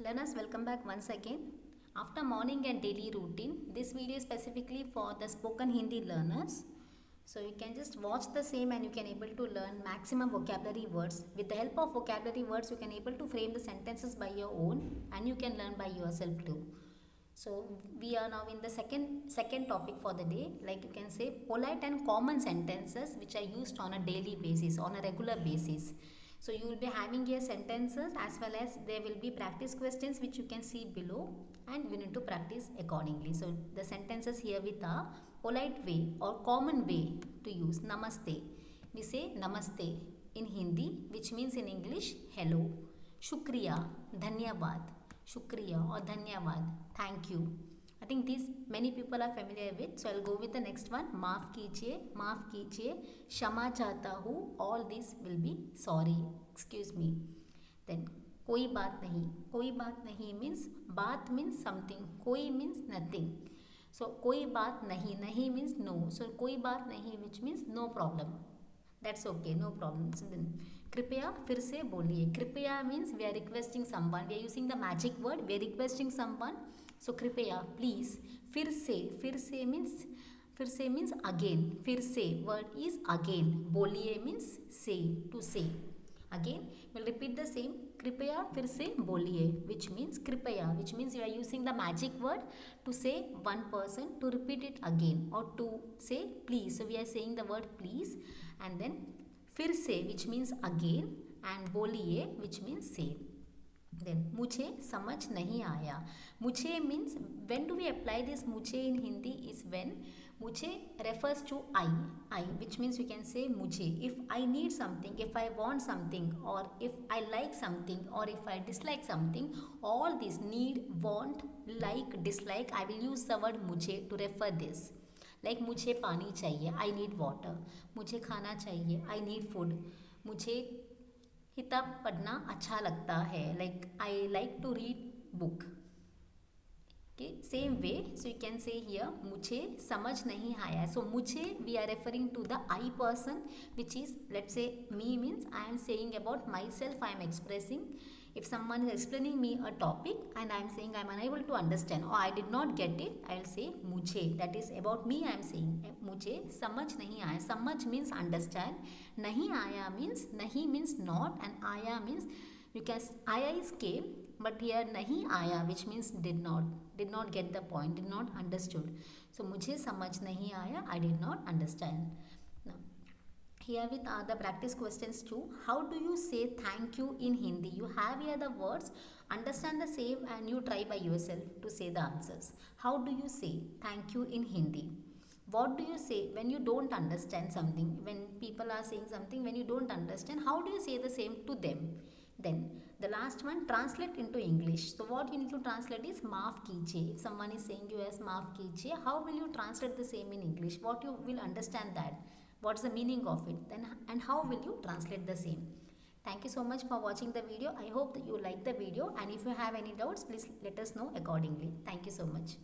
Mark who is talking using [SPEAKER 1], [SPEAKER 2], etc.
[SPEAKER 1] Learners, welcome back once again. After morning and daily routine, this video is specifically for the spoken Hindi learners. So you can just watch the same and you can able to learn maximum vocabulary words. With the help of vocabulary words, you can able to frame the sentences by your own and you can learn by yourself too. So we are now in the second topic for the day. Like you can say polite and common sentences which are used on a daily basis, on a regular basis. So you will be having here sentences as well as there will be practice questions which you can see below and you need to practice accordingly. So the sentences here with a polite way or common way to use namaste. We say namaste in Hindi, which means in English hello. Shukriya, dhanyabad, shukriya or dhanyabad, thank you. I think these many people are familiar with. So I'll go with the next one. माफ़ कीजिए, क्षमा चाहता हूँ. All these will be sorry, excuse me. Then कोई बात नहीं means बात means something, कोई means nothing. So कोई बात नहीं means no. So कोई बात नहीं which means no problem. That's okay, no problem. So then कृपया फिर से बोलिए. कृपया means we are requesting someone. We are using the magic word. We are requesting someone. So कृपया please. फिर से means again. फिर से word is again. बोलिए means say, to say. Again we'll repeat the same. कृपया फिर से बोलिए which means कृपया, which means you are using the magic word to say one person to repeat it again or to say please. So we are saying the word please and then फिर से which means again and बोलिए which means say. Then मुझे समझ नहीं आया. मुझे means when do we apply this मुझे in Hindi is when मुझे refers to I which means you can say मुझे. If I need something, if I want something or if I like something or if I dislike something, all this need, want, like, dislike, I will use the word मुझे to refer this. Like मुझे पानी चाहिए, I need water. मुझे खाना चाहिए, I need food. मुझे किताब पढ़ना अच्छा लगता है, like I like to read book. Okay, same way, so you can say here मुझे समझ नहीं आया. So मुझे we are referring to the I person which is, let's say me means I am saying about myself. I am expressing. If someone is explaining me a topic and I am saying I am unable to understand or I did not get it, I will say मुझे. That is about me. I am saying मुझे समझ नहीं आया. समझ means understand. नहीं आया means नहीं means not and आया means you can आया is came, but here नहीं आया which means did not get the point, did not understood. So मुझे समझ नहीं आया, I did not understand. Now here with the practice questions too. How do you say thank you in Hindi? You have here the words, understand the same and you try by yourself to say the answers. How do you say thank you in Hindi? What do you say when you don't understand something? When people are saying something, when you don't understand, how do you say the same to them? Then the last one, translate into English. So what you need to translate is माफ़ कीजिए. If someone is saying you as माफ़ कीजिए, how will you translate the same in English? What you will understand that? What's the meaning of it? Then and how will you translate the same? Thank you so much for watching the video. I hope that you like the video and if you have any doubts, please let us know accordingly. Thank you so much.